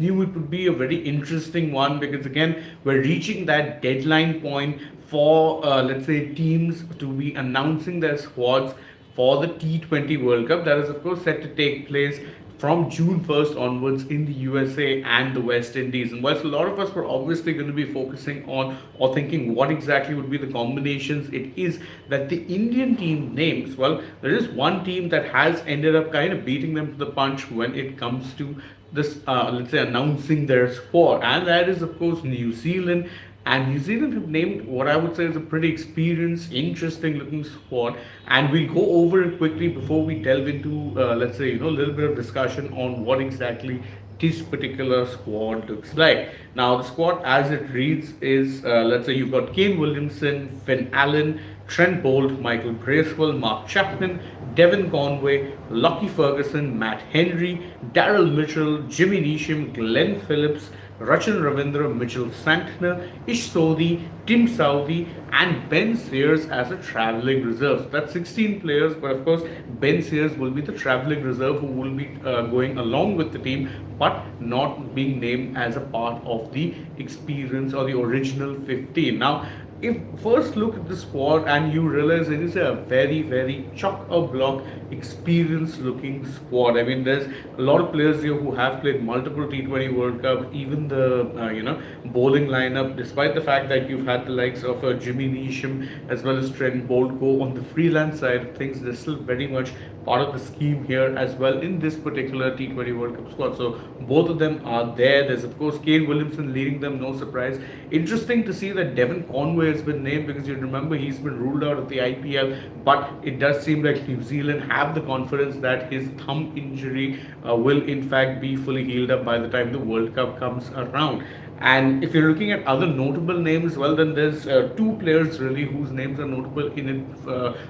knew it would be a very interesting one because again we're reaching that deadline point for let's say teams to be announcing their squads for the T20 World Cup that is of course set to take place from June 1st onwards in the USA and the West Indies. And whilst a lot of us were obviously going to be focusing on or thinking what exactly would be the combinations, it is that the Indian team names, well, there is one team that has ended up kind of beating them to the punch when it comes to this, let's say, announcing their squad, and that is, of course, New Zealand. And New Zealand have named what I would say is a pretty experienced, interesting looking squad. And we'll go over it quickly before we delve into, let's say, a little bit of discussion on what exactly this particular squad looks like. Now, the squad as it reads is, let's say, you've got Kane Williamson, Finn Allen, Trent Bolt, Michael Bracewell, Mark Chapman, Devon Conway, Lockie Ferguson, Matt Henry, Daryl Mitchell, Jimmy Neesham, Glenn Phillips, Rachin Ravindra, Mitchell Santner, Ish Sodhi, Tim Southey, and Ben Sears as a travelling reserve. So that's 16 players, but of course, Ben Sears will be the travelling reserve who will be going along with the team, but not being named as a part of the experience or the original 15. Now, if first look at the squad and you realize it is a very chock a block experienced looking squad. I mean, there's a lot of players here who have played multiple T20 World Cup, even the bowling lineup, despite the fact that you've had the likes of Jimmy Neesham as well as Trent Bolt go on the freelance side of things. They're still very much part of the scheme here as well in this particular T20 World Cup squad. So both of them are there. There's of course Kane Williamson leading them, no surprise. Interesting to see that Devon Conway has been named because you remember he's been ruled out of the IPL, but it does seem like New Zealand have the confidence that his thumb injury will in fact be fully healed up by the time the World Cup comes around. And if you're looking at other notable names, well, then there's two players really whose names are notable in it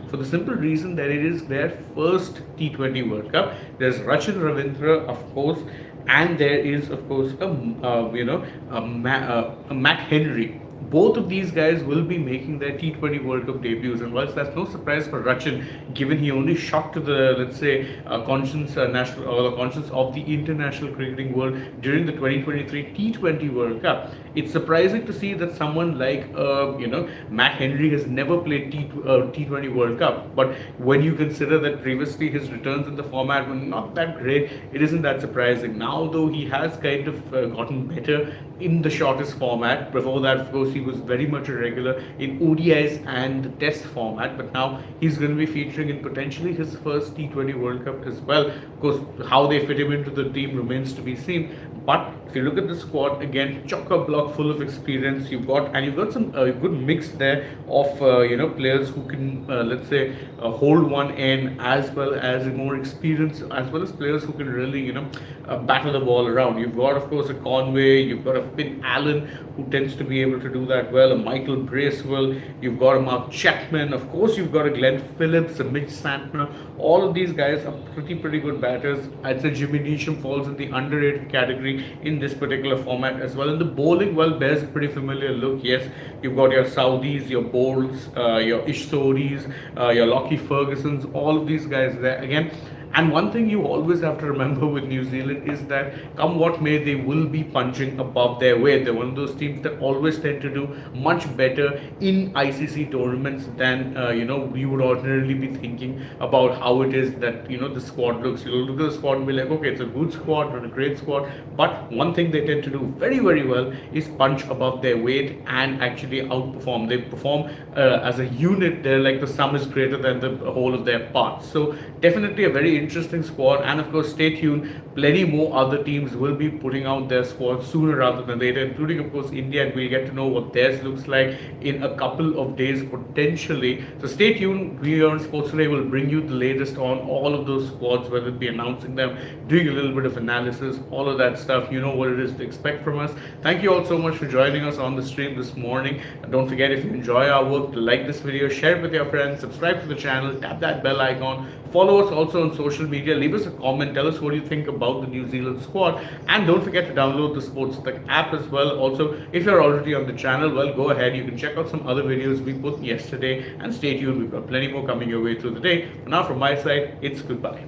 for the simple reason that it is their first T20 World Cup. There's Rachin Ravindra, of course, and there is, of course, a Matt Henry. Both of these guys will be making their T20 World Cup debuts, and whilst that's no surprise for Rachin, given he only shocked to the, let's say, conscience national or the conscience of the international cricketing world during the 2023 T20 World Cup, it's surprising to see that someone like Matt Henry has never played T20 World Cup. But when you consider that previously his returns in the format were not that great, it isn't that surprising. Now, though, he has kind of gotten better in the shortest format. Before that, of course, he was very much a regular in ODIs and the Test format, but now he's going to be featuring in potentially his first T20 World Cup as well. Of course, how they fit him into the team remains to be seen. But if you look at the squad again, chock-a-block full of experience. You've got some good mix there of players who can let's say hold one end, as well as more experience, as well as players who can really batter the ball around. You've got of course a Conway, you've got a Finn Allen who tends to be able to do that well, a Michael Bracewell, you've got a Mark Chapman, of course you've got a Glenn Phillips, a Mitch Santner. All of these guys are pretty good batters. I'd say Jimmy Neesham falls in the underrated category in this particular format as well. In the bowling, well, bears a pretty familiar look. Yes, you've got your Saudis, your Bolts, your Ish Sodhis, your Lockie Fergusons, all of these guys there again. And one thing you always have to remember with New Zealand is that come what may, they will be punching above their weight. They're one of those teams that always tend to do much better in ICC tournaments than we would ordinarily be thinking about how it is that the squad looks. You'll look at the squad and be like, okay, it's a good squad, not a great squad. But one thing they tend to do very well is punch above their weight and actually outperform. They perform as a unit. They're like the sum is greater than the whole of their parts. So definitely a very interesting squad, and of course stay tuned, plenty more other teams will be putting out their squad sooner rather than later, including of course India, and we'll get to know what theirs looks like in a couple of days potentially. So stay tuned. We on Sports Today will bring you the latest on all of those squads, whether it be announcing them, doing a little bit of analysis, all of that stuff. You know what it is to expect from us. Thank you all so much for joining us on the stream this morning, and don't forget, if you enjoy our work, to like this video, share it with your friends, subscribe to the channel, tap that bell icon, follow us also on social media, leave us a comment, tell us what you think about the New Zealand squad, and don't forget to download the AajTak app as well. Also, if you're already on the channel, well, go ahead, you can check out some other videos we put yesterday, and stay tuned, we've got plenty more coming your way through the day. For now, from my side, it's goodbye.